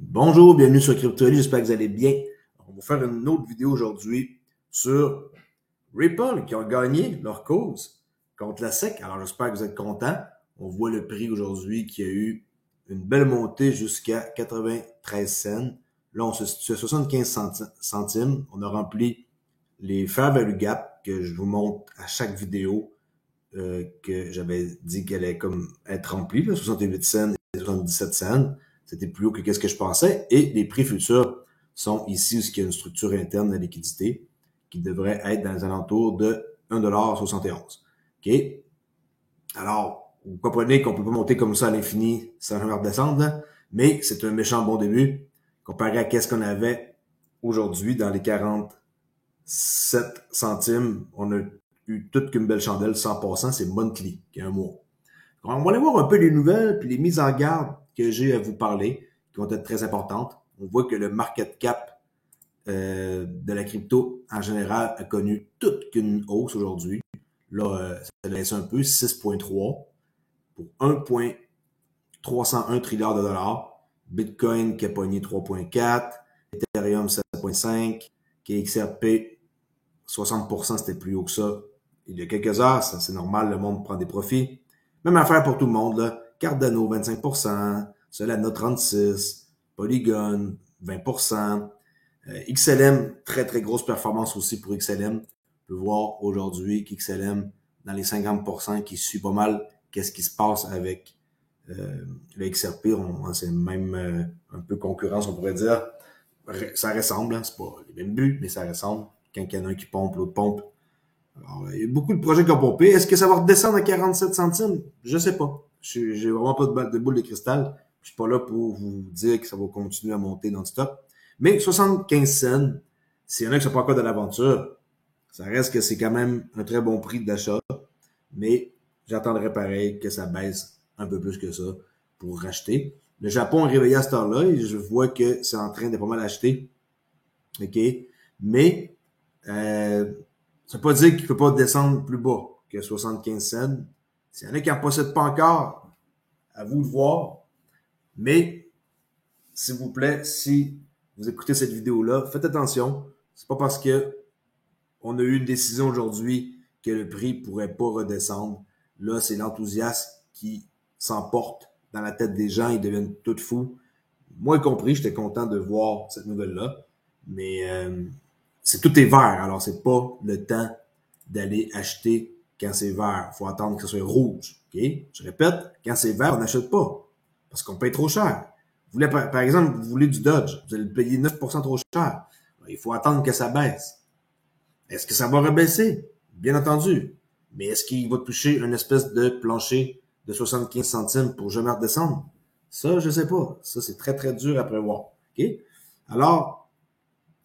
Bonjour, bienvenue sur Crypto.ly, j'espère que vous allez bien. On va faire une autre vidéo aujourd'hui sur Ripple qui ont gagné leur cause contre la SEC. Alors j'espère que vous êtes contents. On voit le prix aujourd'hui qui a eu une belle montée jusqu'à 93 cents. Là, on se situe à 75 centimes. On a rempli les fair value gap que je vous montre à chaque vidéo que j'avais dit qu'elle allait comme être remplie, là, 68 cents et 77 cents. C'était plus haut que ce que je pensais. Et les prix futurs sont ici où il y a une structure interne de liquidité qui devrait être dans les alentours de 1,71 $. OK? Alors, vous comprenez qu'on peut pas monter comme ça à l'infini sans jamais redescendre, là, mais c'est un méchant bon début comparé à qu'est-ce qu'on avait aujourd'hui dans les 47 centimes. On a eu toute qu'une belle chandelle, 100%, c'est Monthly, qui a un mois. On va aller voir un peu les nouvelles puis les mises en garde que j'ai à vous parler, qui vont être très importantes. On voit que le market cap de la crypto en général a connu toute qu'une hausse aujourd'hui. Là, ça laisse un peu, 6,3 pour 1,301 trilliard de dollars. Bitcoin qui a pogné 3,4, Ethereum 7,5, KXRP 60%, c'était plus haut que ça. Il y a quelques heures, ça c'est normal, le monde prend des profits. Même affaire pour tout le monde, là. Cardano, 25%, Solana, 36%, Polygon, 20%, XLM, très très grosse performance aussi pour XLM. On peut voir aujourd'hui qu'XLM, dans les 50%, qui suit pas mal qu'est-ce qui se passe avec le XRP. C'est même un peu concurrence, on pourrait dire. Ça ressemble, hein, c'est pas les mêmes buts, mais ça ressemble. Quand il y en a un qui pompe, l'autre pompe. Alors, il y a beaucoup de projets qui ont pompé. Est-ce que ça va redescendre à 47 centimes? Je sais pas. J'ai vraiment pas de boule de cristal. Je suis pas là pour vous dire que ça va continuer à monter non-stop. Mais 75 cents, s'il y en a qui sont pas encore de l'aventure, ça reste que c'est quand même un très bon prix d'achat. Mais j'attendrai pareil que ça baisse un peu plus que ça pour racheter. Le Japon est réveillé à cette heure-là et je vois que c'est en train de pas mal acheter. OK? Mais ça veut pas dire qu'il ne peut pas descendre plus bas que 75 cents. S'il y en a qui n'en possèdent pas encore, à vous de voir. Mais, s'il vous plaît, si vous écoutez cette vidéo-là, faites attention. C'est pas parce que on a eu une décision aujourd'hui que le prix pourrait pas redescendre. Là, c'est l'enthousiasme qui s'emporte dans la tête des gens. Ils deviennent tout fous. Moi y compris, j'étais content de voir cette nouvelle-là. Mais tout est vert, alors c'est pas le temps d'aller acheter quand c'est vert. Il faut attendre que ce soit rouge. OK? Je répète, quand c'est vert, on n'achète pas. Parce qu'on paye trop cher. Vous voulez, par exemple, vous voulez du Dodge, vous allez le payer 9% trop cher. Il faut attendre que ça baisse. Est-ce que ça va rebaisser? Bien entendu. Mais est-ce qu'il va toucher une espèce de plancher de 75 centimes pour jamais redescendre? Ça, je sais pas. Ça, c'est très, très dur à prévoir. OK? Alors,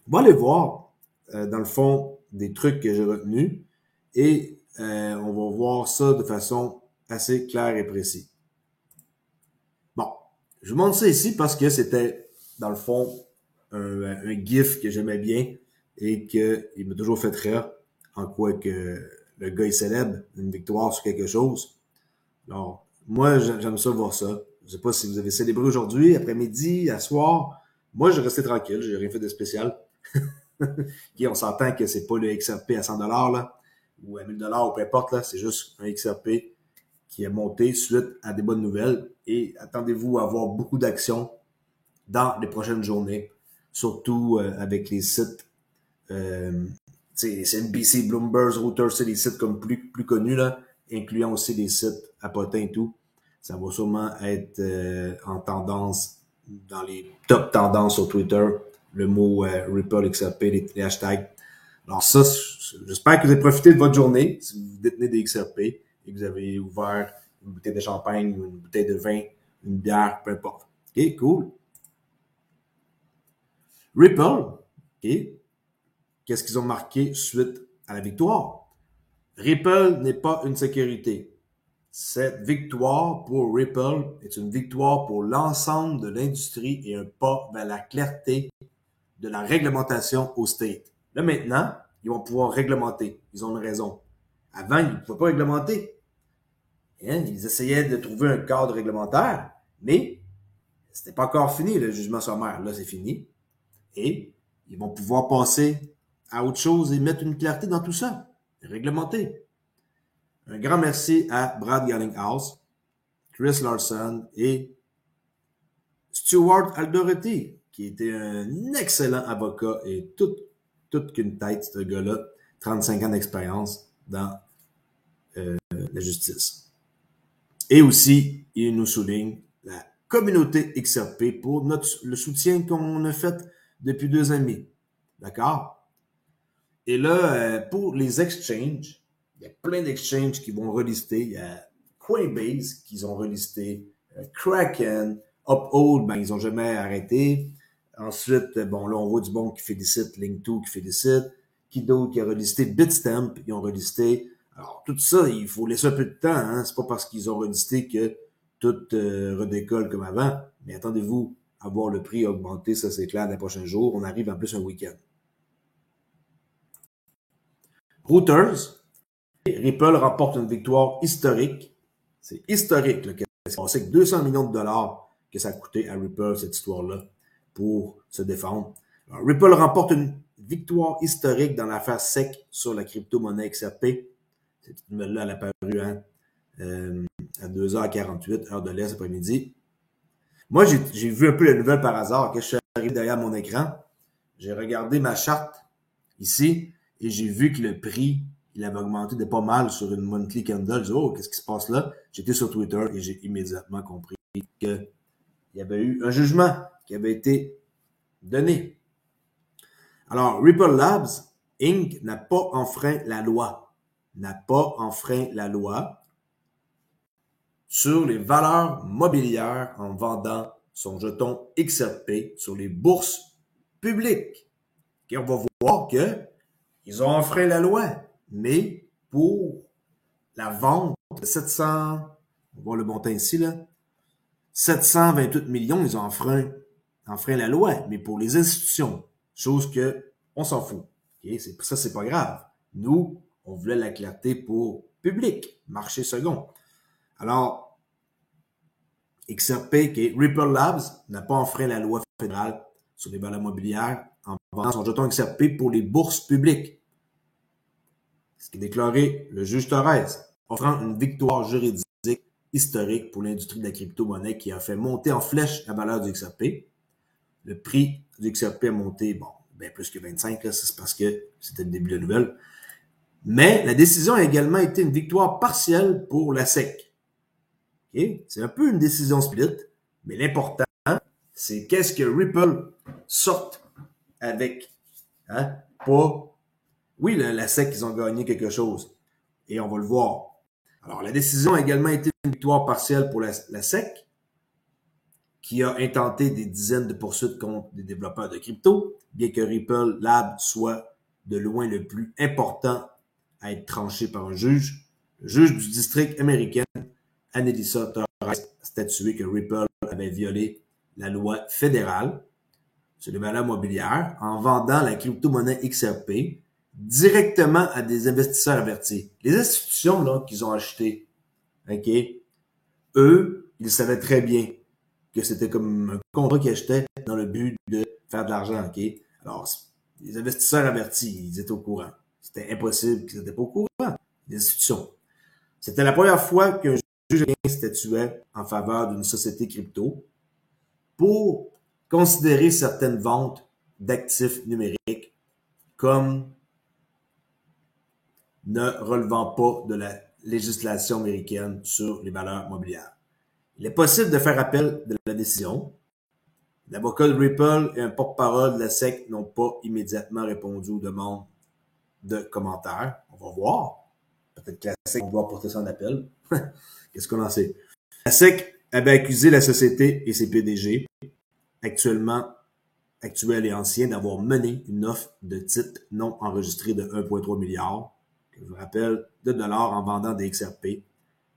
on va aller voir, dans le fond, des trucs que j'ai retenus et on va voir ça de façon assez claire et précise. Bon, je vous montre ça ici parce que c'était, dans le fond, un GIF que j'aimais bien et qu'il m'a toujours fait rire, en quoi que le gars il célèbre une victoire sur quelque chose. Alors, moi, j'aime ça voir ça. Je sais pas si vous avez célébré aujourd'hui, après-midi, à soir. Moi, j'ai resté tranquille, j'ai rien fait de spécial. Okay, on s'entend que c'est pas le XRP à 100$ là, ou à 1000$ ou peu importe, là, c'est juste un XRP qui est monté suite à des bonnes nouvelles et attendez-vous à avoir beaucoup d'actions dans les prochaines journées, surtout avec les sites CNBC, Bloomberg, Reuters, c'est des sites comme plus connus, là, incluant aussi des sites à potins et tout. Ça va sûrement être en tendance, dans les top tendances sur Twitter, le mot Ripple XRP, les hashtags. Alors ça, j'espère que vous avez profité de votre journée, si vous détenez des XRP et que vous avez ouvert une bouteille de champagne, une bouteille de vin, une bière, peu importe. OK, cool. Ripple, OK, qu'est-ce qu'ils ont marqué suite à la victoire? Ripple n'est pas une sécurité. Cette victoire pour Ripple est une victoire pour l'ensemble de l'industrie et un pas vers la clarté de la réglementation au state. Là, maintenant, ils vont pouvoir réglementer. Ils ont une raison. Avant, ils ne pouvaient pas réglementer. Hein? Ils essayaient de trouver un cadre réglementaire, mais C'était pas encore fini, le jugement sommaire. Là, c'est fini. Et ils vont pouvoir passer à autre chose et mettre une clarté dans tout ça. Réglementer. Un grand merci à Brad Garlinghouse, Chris Larson et Stuart Alderoty, qui était un excellent avocat et toute qu'une tête, ce gars-là. 35 ans d'expérience dans la justice. Et aussi, il nous souligne la communauté XRP pour le soutien qu'on a fait depuis 2 ans et demi. D'accord? Et là, pour les exchanges, il y a plein d'exchanges qui vont relister. Il y a Coinbase qui ont relisté, Kraken, Uphold, ben ils ont jamais arrêté. Ensuite, bon là on voit du bon qui félicite, Link2 qui félicite, qui d'autre qui a relisté, Bitstamp, ils ont relisté. Alors tout ça, il faut laisser un peu de temps, hein. C'est pas parce qu'ils ont relisté que tout redécolle comme avant. Mais attendez-vous à voir le prix augmenter, ça c'est clair, dans les prochains jours. On arrive en plus un week-end. Reuters, Ripple remporte une victoire historique. C'est historique là, que c'est passé que 200 millions de dollars que ça a coûté à Ripple, cette histoire-là, pour se défendre. Alors, Ripple remporte une victoire historique dans l'affaire SEC sur la crypto-monnaie XRP. Cette nouvelle-là, elle a paru à 2h48, heure de l'Est, après-midi. Moi, j'ai vu un peu la nouvelle par hasard. Quand je suis arrivé derrière mon écran, j'ai regardé ma charte ici et j'ai vu que le prix, il avait augmenté de pas mal sur une monthly candle. J'ai dit, oh, qu'est-ce qui se passe là? J'étais sur Twitter et j'ai immédiatement compris qu'il y avait eu un jugement qui avait été donné. Alors, Ripple Labs, Inc. n'a pas enfreint la loi. N'a pas enfreint la loi sur les valeurs mobilières en vendant son jeton XRP sur les bourses publiques. Et on va voir que ils ont enfreint la loi, mais pour la vente de 700, on voit le montant ici, là, 728 millions, ils ont enfreint la loi, mais pour les institutions, chose que on s'en fout. Okay? Ça, c'est pas grave. Nous, on voulait la clarté pour public, marché second. Alors, XRP, okay, Ripple Labs n'a pas enfreint la loi fédérale sur les valeurs mobilières en vendant son jeton XRP pour les bourses publiques. Ce qui est déclaré le juge Torres, offrant une victoire juridique historique pour l'industrie de la crypto-monnaie qui a fait monter en flèche la valeur du XRP. Le prix du XRP a monté, bon, bien plus que 25, là, c'est parce que c'était le début de la nouvelle. Mais la décision a également été une victoire partielle pour la SEC. Okay? C'est un peu une décision split, mais l'important, c'est qu'est-ce que Ripple sorte avec. Hein? Pas, oui, la SEC, ils ont gagné quelque chose. Et on va le voir. Alors, la décision a également été une victoire partielle pour la SEC, qui a intenté des dizaines de poursuites contre des développeurs de crypto, bien que Ripple Lab soit de loin le plus important à être tranché par un juge. Le juge du district américain, Annelissa Torres, a statué que Ripple avait violé la loi fédérale sur les valeurs mobilières en vendant la crypto-monnaie XRP directement à des investisseurs avertis. Les institutions là qu'ils ont achetées, ok, eux, ils savaient très bien que c'était comme un contrat qu'ils achetaient dans le but de faire de l'argent, ok. Alors, les investisseurs avertis, ils étaient au courant. C'était impossible qu'ils n'étaient pas au courant. Les institutions. C'était la première fois qu'un juge statuait en faveur d'une société crypto pour considérer certaines ventes d'actifs numériques comme ne relevant pas de la législation américaine sur les valeurs mobilières. Il est possible de faire appel de la décision. L'avocat de Ripple et un porte-parole de la SEC n'ont pas immédiatement répondu aux demandes de commentaires. On va voir. Peut-être que la SEC va porter son appel. Qu'est-ce qu'on en sait? La SEC avait accusé la société et ses PDG, actuels et anciens, d'avoir mené une offre de titres non enregistrés de 1,3 milliard, je vous rappelle, de dollars en vendant des XRP,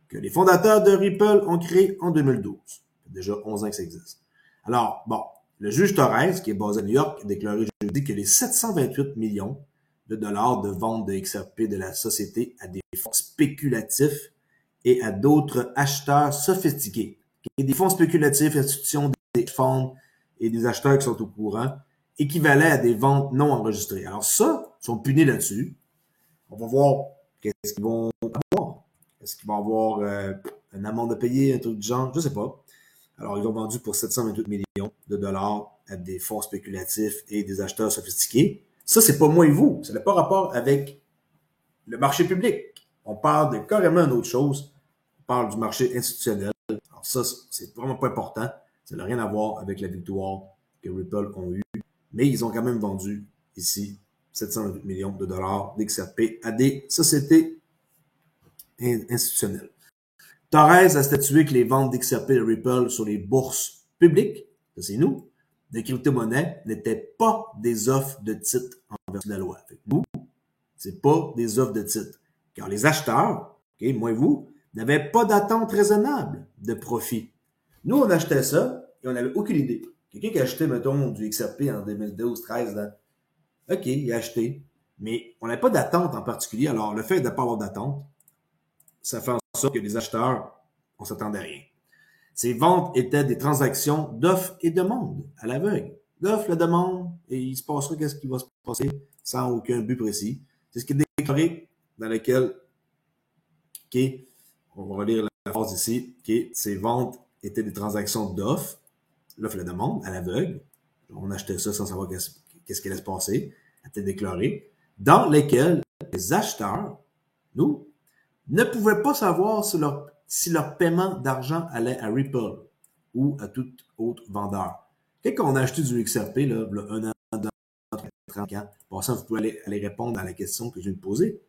que les fondateurs de Ripple ont créé en 2012. Ça fait déjà 11 ans que ça existe. Alors, bon, le juge Torres, qui est basé à New York, a déclaré jeudi que les 728 millions de dollars de vente de XRP de la société à des fonds spéculatifs et à d'autres acheteurs sophistiqués. Et des fonds spéculatifs, institutions, des funds et des acheteurs qui sont au courant, équivalent à des ventes non enregistrées. Alors ça, ils sont punis là-dessus. On va voir qu'est-ce qu'ils vont avoir. Est-ce qu'ils vont avoir une amende à payer, un truc du genre? Je ne sais pas. Alors, ils ont vendu pour 728 millions de dollars à des fonds spéculatifs et des acheteurs sophistiqués. Ça, c'est pas moi et vous. Ça n'a pas rapport avec le marché public. On parle de carrément une autre chose. On parle du marché institutionnel. Alors ça, c'est vraiment pas important. Ça n'a rien à voir avec la victoire que Ripple ont eue. Mais ils ont quand même vendu ici 728 millions de dollars d'XRP à des sociétés institutionnelles. Thorez a statué que les ventes d'XRP de Ripple sur les bourses publiques, ça c'est nous, de crypto-monnaies n'étaient pas des offres de titres en vertu de la loi. Fait que nous, c'est pas des offres de titres. Car les acheteurs, okay, moi et vous, n'avaient pas d'attente raisonnable de profit. Nous, on achetait ça et on n'avait aucune idée. Quelqu'un qui a acheté, mettons, du XRP en 2012-13, OK, il a acheté. Mais on n'avait pas d'attente en particulier. Alors, le fait de ne pas avoir d'attente, ça fait en sorte que les acheteurs, on s'attendait à rien. Ces ventes étaient des transactions d'offres et demande à l'aveugle. L'offre, la demande, et il se passera qu'est-ce qui va se passer sans aucun but précis. C'est ce qui est déclaré dans lequel, okay, on va relire la phrase ici, okay, ces ventes étaient des transactions d'offres, l'offre et la demande à l'aveugle. On achetait ça sans savoir qu'est-ce qui allait se passer, était déclaré, dans lesquelles les acheteurs, nous, ne pouvaient pas savoir si leur paiement d'argent allait à Ripple ou à tout autre vendeur. Quand on a acheté du XRP, là, un an, 2 ans, 30 ans, passant, vous pouvez aller répondre à la question que je viens de poser.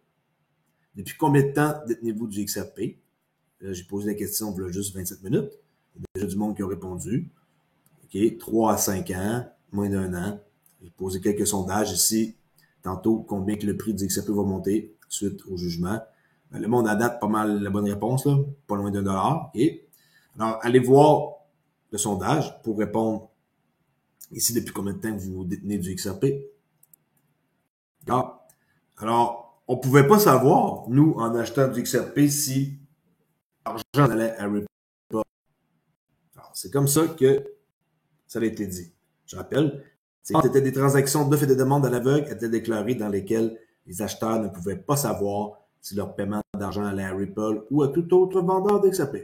Depuis combien de temps détenez-vous du XRP? J'ai posé la question il y a juste 27 minutes. Il y a déjà du monde qui a répondu. OK, 3 à 5 ans, moins d'1 an. J'ai posé quelques sondages ici. Tantôt, combien que le prix du XRP va monter suite au jugement. Le monde à date, pas mal la bonne réponse, là. Pas loin d'$1. OK. Alors, allez voir le sondage pour répondre ici depuis combien de temps vous détenez du XRP. Alors, on pouvait pas savoir, nous, en achetant du XRP, si l'argent allait à Ripple. Alors, c'est comme ça que ça a été dit. Je rappelle, c'était des transactions d'offres et de demandes à l'aveugle étaient déclarées dans lesquelles les acheteurs ne pouvaient pas savoir si leur paiement d'argent allait à Ripple ou à tout autre vendeur d'XRP.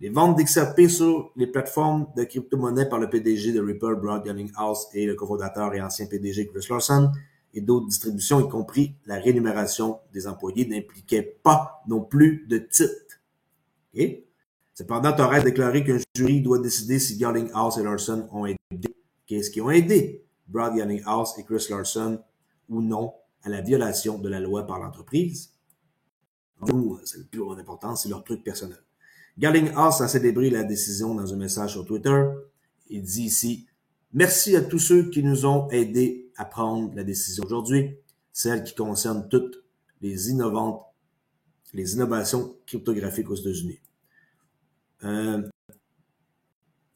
Les ventes d'XRP sur les plateformes de crypto-monnaies par le PDG de Ripple, Brad Garlinghouse, et le cofondateur et ancien PDG Chris Larsen, et d'autres distributions, y compris la rémunération des employés, n'impliquaient pas non plus de titres. Okay? Cependant, Thorez a déclaré qu'un jury doit décider si Garlinghouse et Larsen ont aidé. Qu'est-ce qu'ils ont aidé Brad Garlinghouse et Chris Larsen ou non à la violation de la loi par l'entreprise? Nous, c'est le plus important, c'est leur truc personnel. Garlinghouse a célébré la décision dans un message sur Twitter. Il dit ici « Merci à tous ceux qui nous ont aidés à prendre la décision aujourd'hui, celle qui concerne toutes les innovations cryptographiques aux États-Unis. »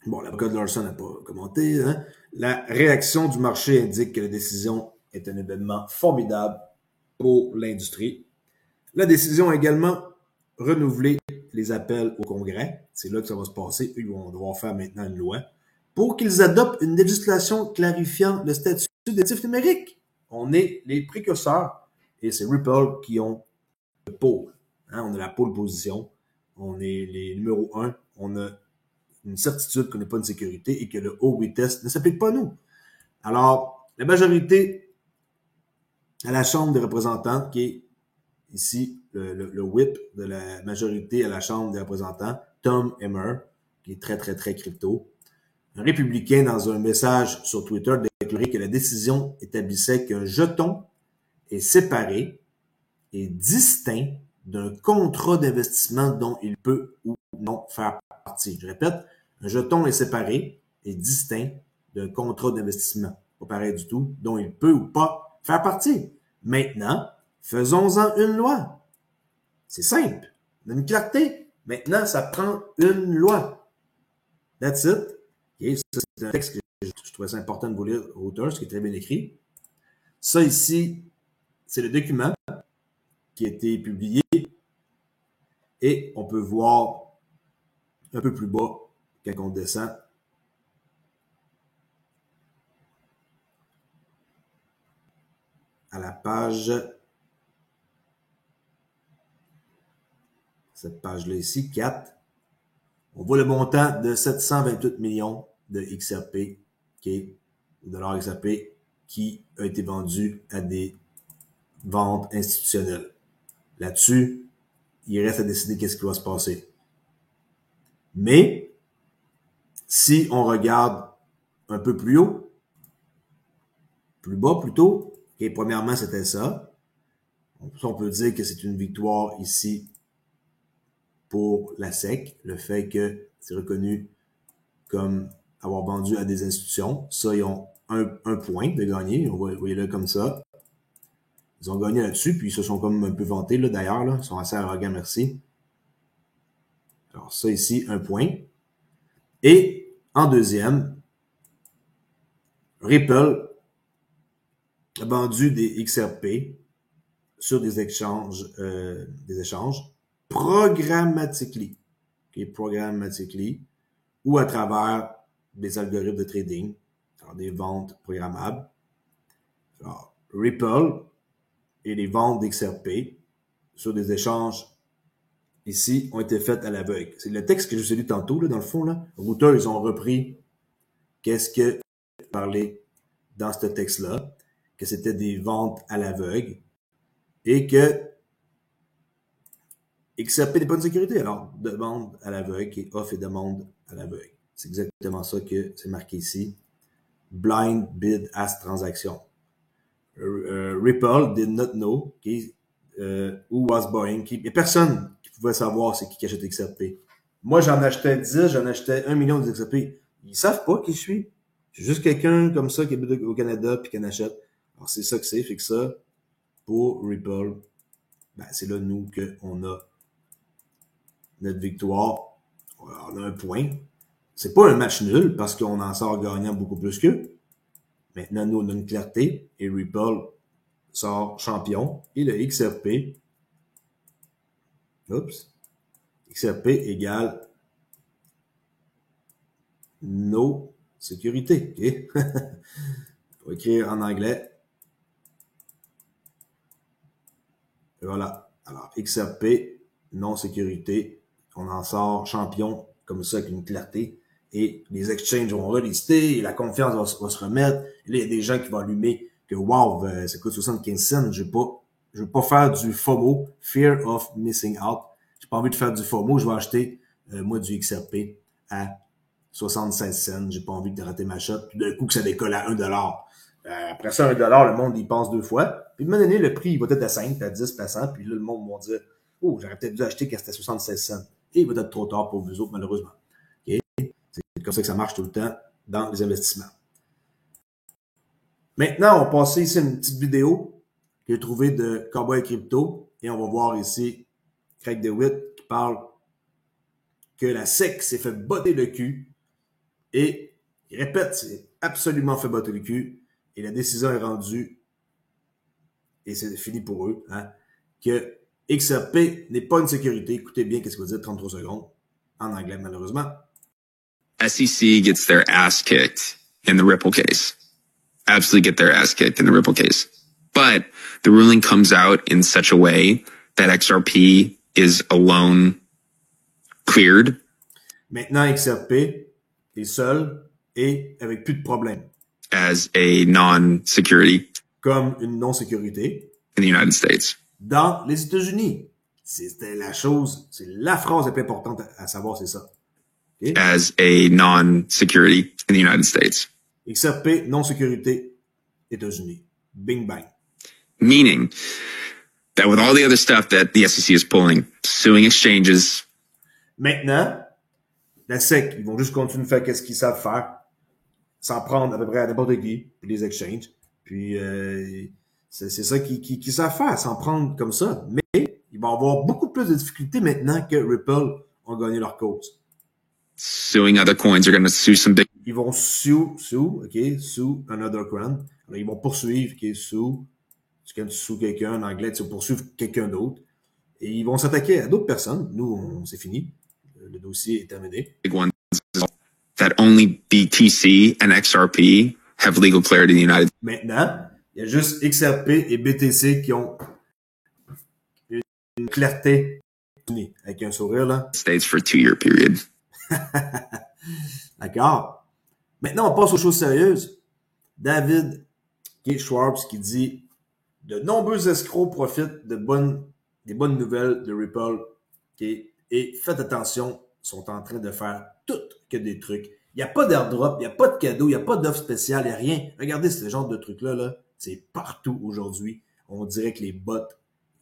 Bon, l'avocat de Larsen n'a pas commenté. Hein? La réaction du marché indique que la décision est un événement formidable pour l'industrie. La décision a également renouvelé les appels au Congrès. C'est là que ça va se passer. Eux vont devoir faire maintenant une loi pour qu'ils adoptent une législation clarifiant le statut d'actif numérique. On est les précurseurs et c'est Ripple qui ont le pôle. Hein? On a la pôle position. On est les numéros 1. On a une certitude qu'on n'a pas une sécurité et que le haut test ne s'applique pas à nous. Alors, la majorité à la Chambre des représentants, qui est ici le whip de la majorité à la Chambre des représentants, Tom Emmer, qui est très, très, très crypto, un républicain, dans un message sur Twitter, a déclaré que la décision établissait qu'un jeton est séparé et distinct d'un contrat d'investissement dont il peut ou non faire partie. Je répète, un jeton est séparé et distinct d'un contrat d'investissement. Pas pareil du tout, dont il peut ou pas faire partie. Maintenant, faisons-en une loi. C'est simple. On a une clarté. Maintenant, ça prend une loi. That's it. Okay, ça, c'est un texte que je trouvais ça important de vous lire, Reuters, qui est très bien écrit. Ça ici, c'est le document qui a été publié et on peut voir un peu plus bas quand on descend à la page, cette page-là ici, 4, on voit le montant de 728 millions de XRP, dollars XRP, qui a été vendu à des ventes institutionnelles. Là-dessus, il reste à décider qu'est-ce qui va se passer. Mais, si on regarde un peu plus haut, plus bas plutôt, et premièrement, c'était ça. On peut dire que c'est une victoire ici pour la SEC, le fait que c'est reconnu comme avoir vendu à des institutions. Ça, ils ont un point de gagner. On va voyez-le comme ça. Ils ont gagné là-dessus, puis ils se sont comme un peu vantés, là, d'ailleurs. Là. Ils sont assez arrogants, merci. Alors, ça ici, un point. Et en deuxième, Ripple a vendu des XRP sur des échanges programmatically. Programmatically, ou à travers des algorithmes de trading, alors des ventes programmables. Alors, Ripple et les ventes d'XRP sur des échanges ici ont été faites à l'aveugle. C'est le texte que je vous ai lu tantôt, là, dans le fond. Là. Reuters, ils ont repris qu'est-ce que parlait dans ce texte-là, que c'était des ventes à l'aveugle et que XRP n'est pas une sécurité. Alors, demande à l'aveugle et offre et demande à l'aveugle. C'est exactement ça que c'est marqué ici. Blind bid as transaction. Ripple did not know who was buying. Il n'y a personne qui pouvait savoir c'est qui achète XRP. Moi, j'en achetais 10, j'en achetais 1 million d'XRP. Ils savent pas qui je suis. C'est juste quelqu'un comme ça qui habite au Canada puis qui en achète. Alors, c'est ça que c'est. Fait que ça, pour Ripple, ben, c'est là, nous, qu'on a notre victoire. On a un point. C'est pas un match nul parce qu'on en sort gagnant beaucoup plus qu'eux. Maintenant, nous, on a une clarté et Ripple sort champion. Et le XRP, XRP égale no sécurité. Okay? On va écrire en anglais. Et voilà. Alors, XRP, non sécurité. On en sort champion comme ça avec une clarté. Et les exchanges vont relister et la confiance va se remettre. Et là, il y a des gens qui vont allumer que wow, ça coûte 75 cents. Je veux pas faire du FOMO, Fear of Missing Out. J'ai pas envie de faire du FOMO. Je vais acheter, moi, du XRP à 76 cents. J'ai pas envie de rater ma shot. Puis d'un coup, que ça décolle à 1$. Après ça, 1$, le monde y pense 2 fois. Puis de donné, le prix, il va être à 5, à 10, à 100. Puis là, le monde va dire, oh, j'aurais peut-être dû acheter quand c'était 76 cents. Et il va être trop tard pour vous autres, malheureusement. Okay? C'est comme ça que ça marche tout le temps dans les investissements. Maintenant, on va passer ici à une petite vidéo que j'ai trouvée de Cowboy Crypto. Et on va voir ici Craig DeWitt qui parle que la SEC s'est fait botter le cul. Et il répète, c'est absolument fait botter le cul. Et la décision est rendue, et c'est fini pour eux, hein, que XRP n'est pas une sécurité. Écoutez bien qu'est-ce que vous dites, 33 secondes, en anglais malheureusement. SEC gets their ass kicked in the Ripple case. Absolutely get their ass kicked in the Ripple case. But the ruling comes out in such a way that XRP is alone cleared. Maintenant, XRP est seul et avec plus de problème. As a non-security. Comme une non-sécurité. In the United States. Dans les États-Unis. C'était la chose, c'est la phrase la plus importante à savoir, c'est ça. Okay? As a non-security in the United States. XRP, non-sécurité, États-Unis. Bing bang. Meaning that with all the other stuff that the SEC is pulling, suing exchanges. Maintenant, la SEC, ils vont juste continuer de faire qu'est-ce qu'ils savent faire. S'en prendre à peu près à n'importe qui, puis les exchanges. Puis c'est ça qu'ils savent faire, s'en prendre comme ça. Mais ils vont avoir beaucoup plus de difficultés maintenant que Ripple ont gagné leur cause. Suing other coins, they're going to sue some big. Ils vont sue another coin. Alors, ils vont poursuivre, c'est quand tu sues quelqu'un en anglais, tu vas poursuivre quelqu'un d'autre. Et ils vont s'attaquer à d'autres personnes. Nous, c'est fini. Le dossier est terminé. Big ones that only BTC and XRP have legal clarity in the United States. Maintenant, Il y a juste XRP et BTC qui ont une clarté avec un sourire, là. States for a 2-year period. D'accord. Maintenant, on passe aux choses sérieuses. David Schwartz qui dit « De nombreux escrocs profitent des bonnes nouvelles de Ripple okay, et faites attention, sont en train de faire tout que des trucs. Il n'y a pas d'airdrop, il n'y a pas de cadeau, il n'y a pas d'offre spéciale, il n'y a rien. Regardez ce genre de trucs-là, là, c'est partout aujourd'hui. On dirait que les bots,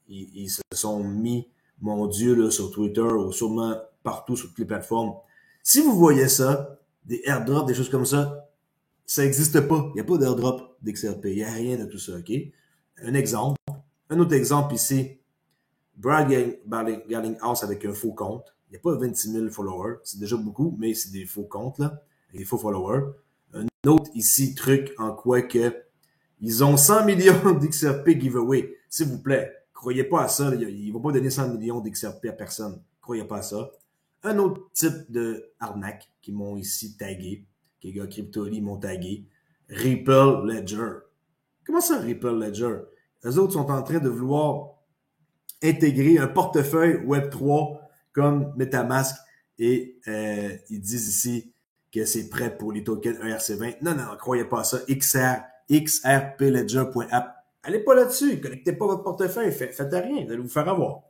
ils se sont mis, mon Dieu, là, sur Twitter ou sûrement partout sur toutes les plateformes. Si vous voyez ça, des airdrops, des choses comme ça n'existe pas. Il n'y a pas d'airdrop d'XRP. Il n'y a rien de tout ça, OK? Un exemple. Un autre exemple ici. Brad Garlinghouse avec un faux compte. Il n'y a pas 26 000 followers. C'est déjà beaucoup, mais c'est des faux comptes, là. Avec des faux followers. Un autre ici, truc en quoi que ils ont 100 millions d'XRP giveaway. S'il vous plaît, croyez pas à ça. Ils ne vont pas donner 100 millions d'XRP à personne. Croyez pas à ça. Un autre type de arnaque qui m'ont ici tagué, que les gars Crypto.ly m'ont tagué, Ripple Ledger. Comment ça, Ripple Ledger? Eux autres sont en train de vouloir intégrer un portefeuille Web3 comme MetaMask et ils disent ici que c'est prêt pour les tokens ERC20. Non, non, croyez pas à ça. xrpledger.app. Allez pas là-dessus. Connectez pas votre portefeuille. Faites rien. Vous allez vous faire avoir.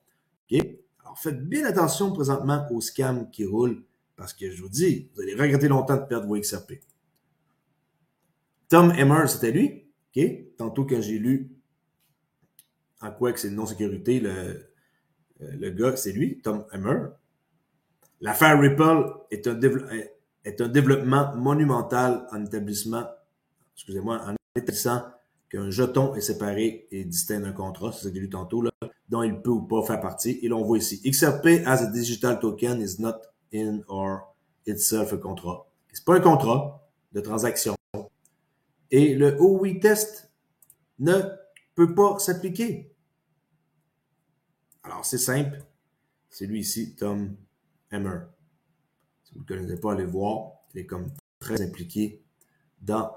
OK? Alors, faites bien attention présentement aux scams qui roulent parce que je vous dis, vous allez regretter longtemps de perdre vos XRP. Tom Emmer, c'était lui. OK? Tantôt, quand j'ai lu en quoi que c'est de non-sécurité, le gars, c'est lui, Tom Emmer. L'affaire Ripple est un développement monumental en établissant qu'un jeton est séparé et distinct d'un contrat, c'est ce que j'ai lu tantôt, là, dont il peut ou pas faire partie. Et l'on voit ici, XRP as a digital token is not in or itself a contrat. C'est pas un contrat de transaction. Et le OWI test ne peut pas s'appliquer. Alors, c'est simple. C'est lui ici, Tom Emmer. Si vous ne le connaissez pas, allez le voir. Il est comme très impliqué dans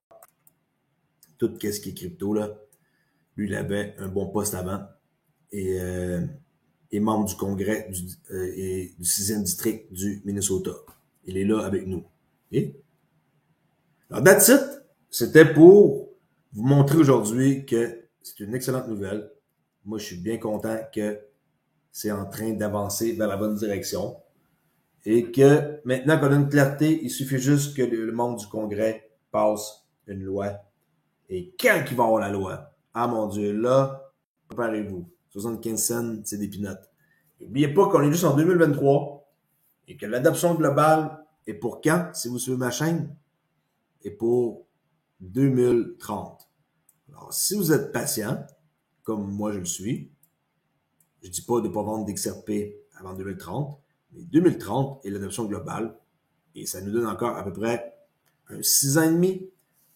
tout ce qui est crypto, là. Lui, il avait un bon poste avant et est membre du congrès et du 6e district du Minnesota. Il est là avec nous. Okay? Alors, that's it. C'était pour vous montrer aujourd'hui que c'est une excellente nouvelle. Moi, je suis bien content que c'est en train d'avancer vers la bonne direction. Et que maintenant qu'on a une clarté, il suffit juste que le membre du Congrès passe une loi. Et quand il va avoir la loi? Ah mon Dieu, là, préparez-vous. 75 cents, c'est des peanuts. N'oubliez pas qu'on est juste en 2023 et que l'adoption globale est pour quand, si vous suivez ma chaîne? Est pour 2030. Alors, si vous êtes patient, comme moi je le suis, je dis pas de ne pas vendre d'XRP avant 2030, mais 2030 est l'adoption globale et ça nous donne encore à peu près 6 ans et demi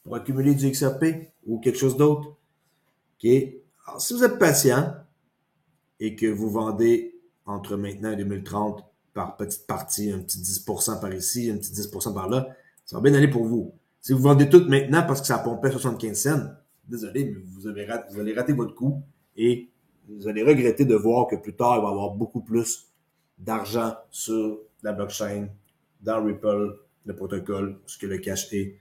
pour accumuler du XRP ou quelque chose d'autre. Okay? Alors, si vous êtes patient et que vous vendez entre maintenant et 2030 par petite partie, un petit 10% par ici, un petit 10% par là, ça va bien aller pour vous. Si vous vendez tout maintenant parce que ça pompait 75 cents, désolé, mais vous allez rater votre coup et vous allez regretter de voir que plus tard, il va y avoir beaucoup plus d'argent sur la blockchain, dans Ripple, le protocole, ce que le cash est,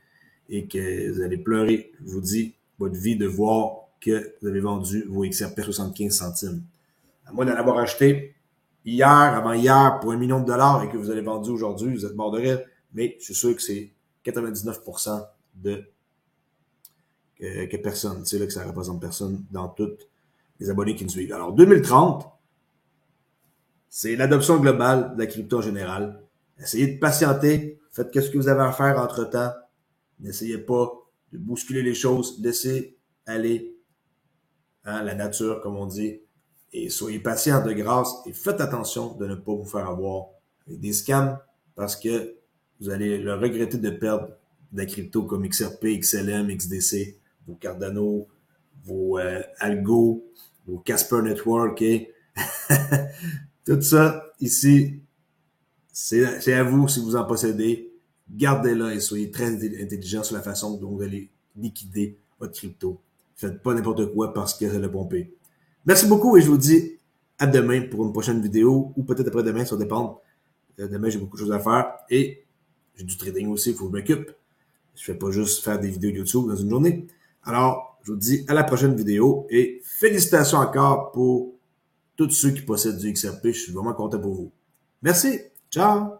et que vous allez pleurer, je vous dis, votre vie de voir que vous avez vendu vos XRP 75 centimes. À moins d'en avoir acheté hier, avant-hier, pour $1 million et que vous avez vendu aujourd'hui, vous êtes mort de rire, mais je suis sûr que c'est 99% que personne. C'est là que ça représente personne dans toutes les abonnés qui nous suivent. Alors, 2030, c'est l'adoption globale de la crypto en général. Essayez de patienter. Faites ce que vous avez à faire entre-temps. N'essayez pas de bousculer les choses. Laissez aller la nature, comme on dit. Et soyez patient de grâce et faites attention de ne pas vous faire avoir avec des scams parce que vous allez le regretter de perdre de la crypto comme XRP, XLM, XDC, vos Cardano, vos Algo, vos Casper Network et tout ça ici, c'est à vous si vous en possédez. Gardez-la et soyez très intelligent sur la façon dont vous allez liquider votre crypto. Faites pas n'importe quoi parce que c'est le bon P. Merci beaucoup et je vous dis à demain pour une prochaine vidéo ou peut-être après-demain, ça dépend. Demain, j'ai beaucoup de choses à faire et j'ai du trading aussi, il faut que je m'occupe. Je fais pas juste faire des vidéos YouTube dans une journée. Alors, je vous dis à la prochaine vidéo et félicitations encore pour tous ceux qui possèdent du XRP. Je suis vraiment content pour vous. Merci. Ciao.